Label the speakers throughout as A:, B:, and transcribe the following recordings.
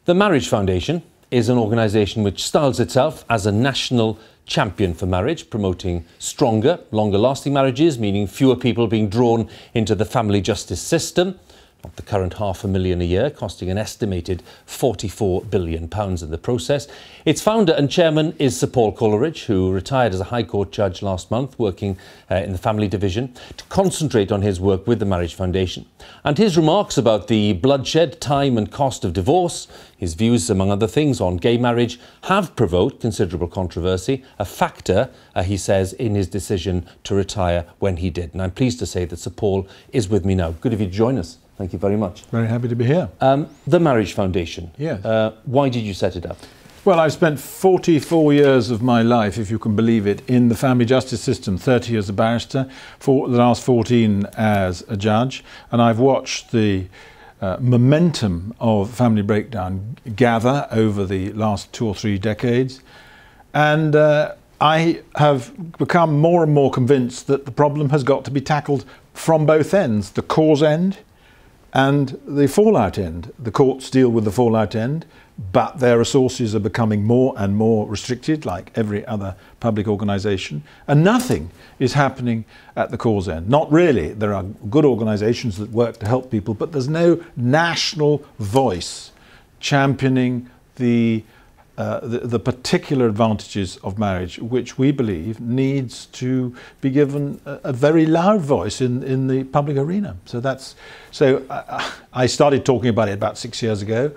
A: The Marriage Foundation is an organisation which styles itself as a national champion for marriage, promoting stronger, longer-lasting marriages, meaning fewer people being drawn into the family justice system. Not the current £500,000 a year, costing an estimated £44 billion in the process. Its founder and chairman is Sir Paul Coleridge, who retired as a High Court judge last month, working in the family division, to concentrate on his work with the Marriage Foundation. And his remarks about the bloodshed, time and cost of divorce, his views, among other things, on gay marriage, have provoked considerable controversy, a factor, he says, in his decision to retire when he did. And I'm pleased to say that Sir Paul is with me now. Good of you to join us. Thank you very much.
B: Very happy to be here.
A: The Marriage Foundation.
B: Yes.
A: Why did you set it up?
B: Well, I've spent 44 years of my life, if you can believe it, in the family justice system, 30 years as a barrister, for the last 14 as a judge, and I've watched the momentum of family breakdown gather over the last 2 or 3 decades, and I have become more and more convinced that the problem has got to be tackled from both ends, the cause end and the fallout end. The courts deal with the fallout end, but their resources are becoming more and more restricted, like every other public organisation, and nothing is happening at the cause end. Not really. There are good organisations that work to help people, but there's no national voice championing the particular advantages of marriage, which we believe needs to be given a very loud voice in the public arena. So I started talking about it about 6 years ago.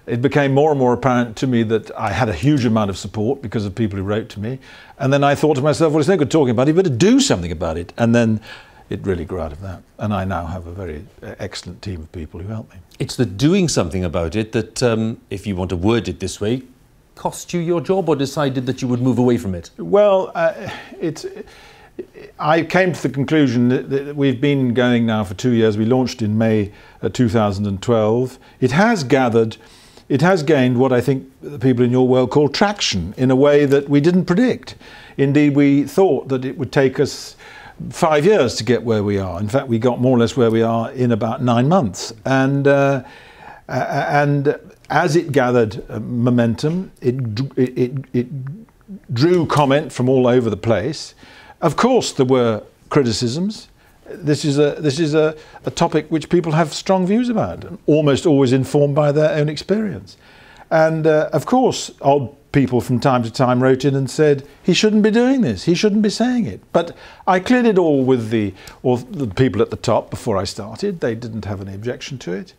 B: It became more and more apparent to me that I had a huge amount of support because of people who wrote to me. And then I thought to myself, well, it's no good talking about it, you better do something about it. And then it really grew out of that. And I now have a very excellent team of people who help me. It's the doing something about it that, if you want to word it this way, cost you your job, or decided that you would move away from it? Well, I came to the conclusion that we've been going now for 2 years. We launched in May 2012. It has gained what I think the people in your world call traction in a way that we didn't predict. Indeed, we thought that it would take us 5 years to get where we are. In fact, we got more or less where we are in about 9 months. And as it gathered momentum, it drew comment from all over the place. Of course, there were criticisms. This is a topic which people have strong views about, almost always informed by their own experience. And of course, odd people from time to time wrote in and said, he shouldn't be doing this, he shouldn't be saying it. But I cleared it all with the people at the top before I started. They didn't have any objection to it.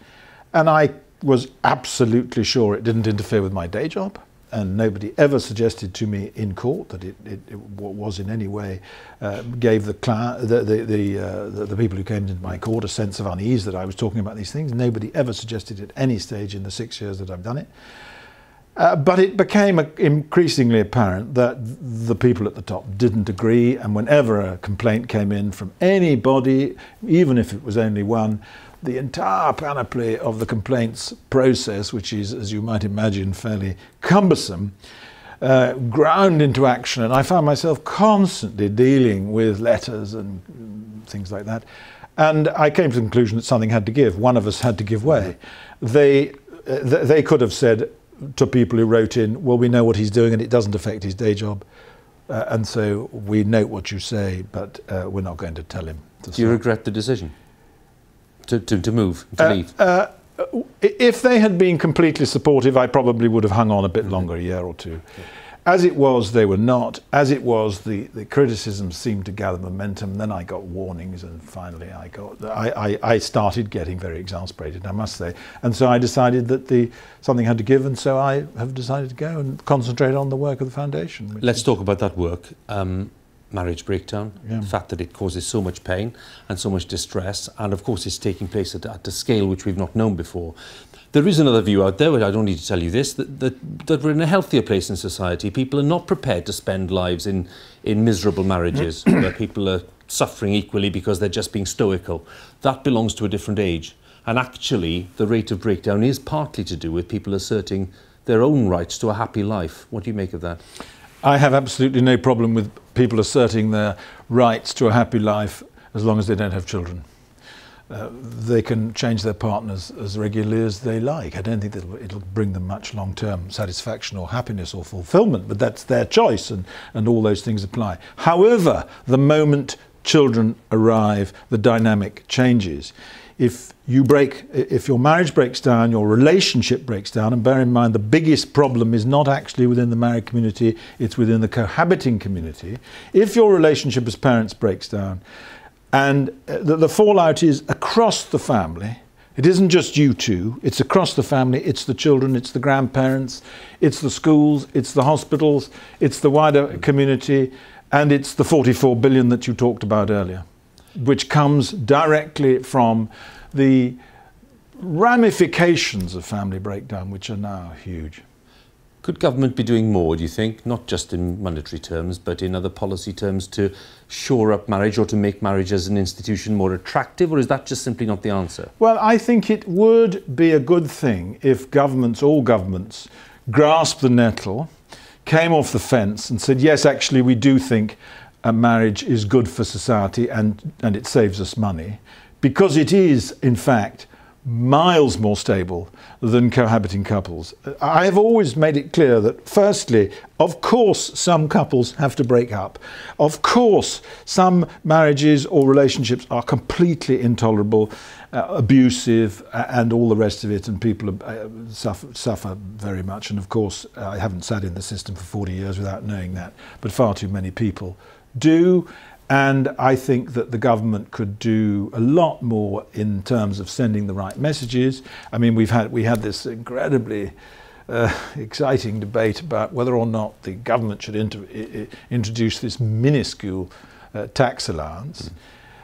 B: And I was absolutely sure it didn't interfere with my day job, and nobody ever suggested to me in court that it was in any way gave the people who came into my court a sense of unease that I was talking about these things. Nobody ever suggested at any stage in the 6 years that I've done it. But it became increasingly apparent that the people at the top didn't agree, and whenever a complaint came in from anybody, even if it was only one, the entire panoply of the complaints process, which is, as you might imagine, fairly cumbersome, ground into action. And I found myself constantly dealing with letters and things like that. And I came to the conclusion that something had to give. One of us had to give way. They could have said to people who wrote in, well, we know what he's doing and it doesn't affect his day job. And so we note what you say, but we're not going to tell him to stop.
A: Do you regret the decision? To move, to leave?
B: If they had been completely supportive, I probably would have hung on a bit longer, a year or two. Okay. As it was, they were not. As it was, the criticism seemed to gather momentum. Then I got warnings, and finally I started getting very exasperated, I must say. And so I decided that something had to give, and so I have decided to go and concentrate on the work of the foundation.
A: Let's talk about that work. Marriage breakdown, the fact that it causes so much pain and so much distress, and of course it's taking place at a scale which we've not known before. There is another view out there, I don't need to tell you this, that we're in a healthier place in society. People are not prepared to spend lives in miserable marriages where people are suffering equally because they're just being stoical. That belongs to a different age. And actually, the rate of breakdown is partly to do with people asserting their own rights to a happy life. What do you make of that?
B: I have absolutely no problem with people asserting their rights to a happy life as long as they don't have children. they can change their partners as regularly as they like. I don't think that it'll bring them much long-term satisfaction or happiness or fulfillment, but that's their choice, and all those things apply. However, the moment children arrive, the dynamic changes. If your marriage breaks down, your relationship breaks down, and bear in mind the biggest problem is not actually within the married community, it's within the cohabiting community. If your relationship as parents breaks down, and the fallout is across the family, it isn't just you two, it's across the family, it's the children, it's the grandparents, it's the schools, it's the hospitals, it's the wider community, and it's the 44 billion that you talked about earlier, which comes directly from the ramifications of family breakdown, which are now huge.
A: Could government be doing more, do you think, not just in monetary terms, but in other policy terms, to shore up marriage or to make marriage as an institution more attractive, or is that just simply not the answer?
B: Well, I think it would be a good thing if governments, all governments, grasped the nettle, came off the fence and said, yes, actually, we do think a marriage is good for society and it saves us money, because it is, in fact, miles more stable than cohabiting couples. I have always made it clear that, firstly, of course, some couples have to break up. Of course, some marriages or relationships are completely intolerable, abusive, and all the rest of it, and people suffer very much. And of course, I haven't sat in the system for 40 years without knowing that, but far too many people do. And I think that the government could do a lot more in terms of sending the right messages. I mean, we had this incredibly exciting debate about whether or not the government should introduce this minuscule tax allowance.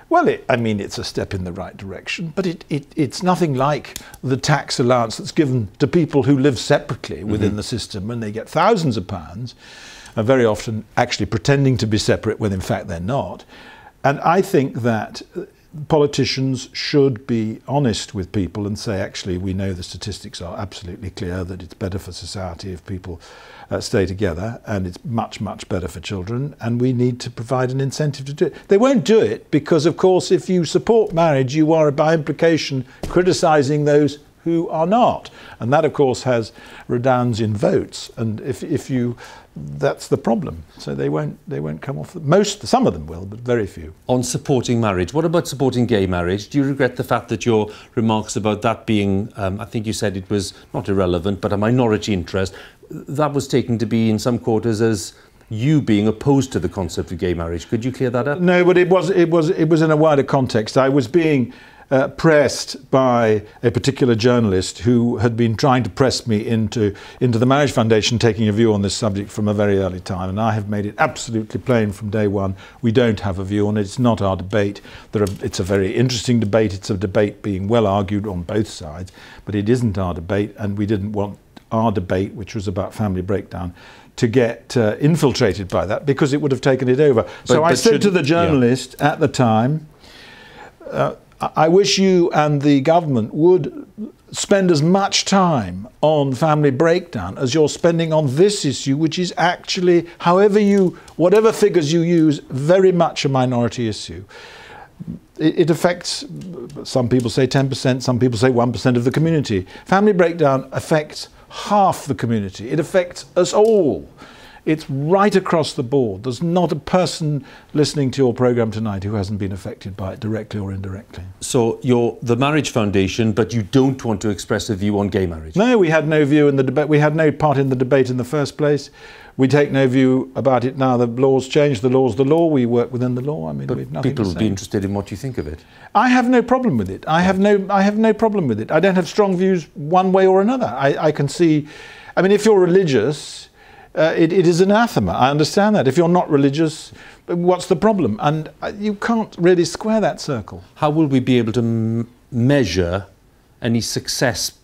B: Well, it's a step in the right direction, but it's nothing like the tax allowance that's given to people who live separately within the system, and they get thousands of pounds. Very often actually pretending to be separate when in fact they're not. And I think that politicians should be honest with people and say, actually, we know the statistics are absolutely clear that it's better for society if people stay together, and it's much, much better for children, and we need to provide an incentive to do it. They won't do it because, of course, if you support marriage, you are by implication criticising those who are not. And that, of course, redounds in votes. And that's the problem. So they won't come off. Some of them will, but very few.
A: On supporting marriage, what about supporting gay marriage? Do you regret the fact that your remarks about that being, I think you said it was not irrelevant, but a minority interest, that was taken to be in some quarters as you being opposed to the concept of gay marriage? Could you clear that up?
B: No, but it was in a wider context. I was being pressed by a particular journalist who had been trying to press me into the Marriage Foundation taking a view on this subject from a very early time, and I have made it absolutely plain from day one, we don't have a view on it. It's not our debate. It's a very interesting debate. It's a debate being well argued on both sides, but it isn't our debate, and we didn't want our debate, which was about family breakdown, to get infiltrated by that, because it would have taken it over. So I said to the journalist at the time, I wish you and the government would spend as much time on family breakdown as you're spending on this issue, which is actually, whatever figures you use, very much a minority issue. It affects, some people say 10%, some people say 1% of the community. Family breakdown affects half the community. It affects us all. It's right across the board. There's not a person listening to your programme tonight who hasn't been affected by it, directly or indirectly.
A: So you're the Marriage Foundation, but you don't want to express a view on gay marriage?
B: No, we had no view in the debate. We had no part in the debate in the first place. We take no view about it now. The law's changed. The law's the law. We work within the law. I mean,
A: but
B: we've nothing
A: people
B: to
A: would
B: say.
A: be interested in what you think of it.
B: I have no problem with it. I have no problem with it. I don't have strong views one way or another. I can see. I mean, if you're religious, it is anathema. I understand that. If you're not religious, what's the problem? And you can't really square that circle.
A: How will we be able to measure any success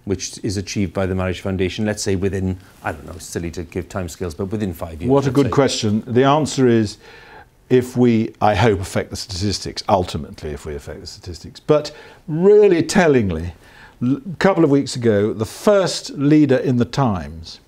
A: which is achieved by the Marriage Foundation, let's say within, I don't know, it's silly to give timescales, but within 5 years?
B: What a good question. The answer is, if we, I hope, affect the statistics, ultimately if we affect the statistics. But really tellingly, a couple of weeks ago, the first leader in the Times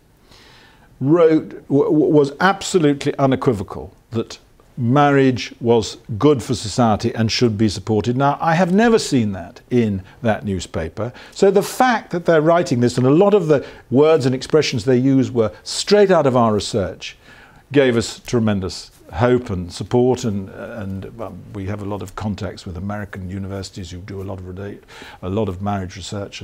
B: was absolutely unequivocal that marriage was good for society and should be supported. Now, I have never seen that in that newspaper. So the fact that they're writing this, and a lot of the words and expressions they use were straight out of our research, gave us tremendous hope and support, and we have a lot of contacts with American universities who do a lot of marriage research,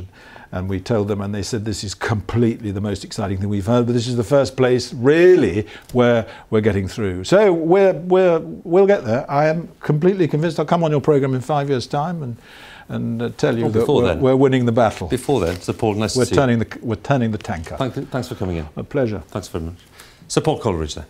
B: and we told them, and they said this is completely the most exciting thing we've heard, but this is the first place really where we're getting through. So we'll get there. I am completely convinced. I'll come on your programme in 5 years' time and tell you that we're winning the battle.
A: Before then, Sir Paul, nice to see you.
B: We're turning the tanker.
A: Thanks for coming in.
B: A pleasure.
A: Thanks very much. Sir Paul Coleridge there.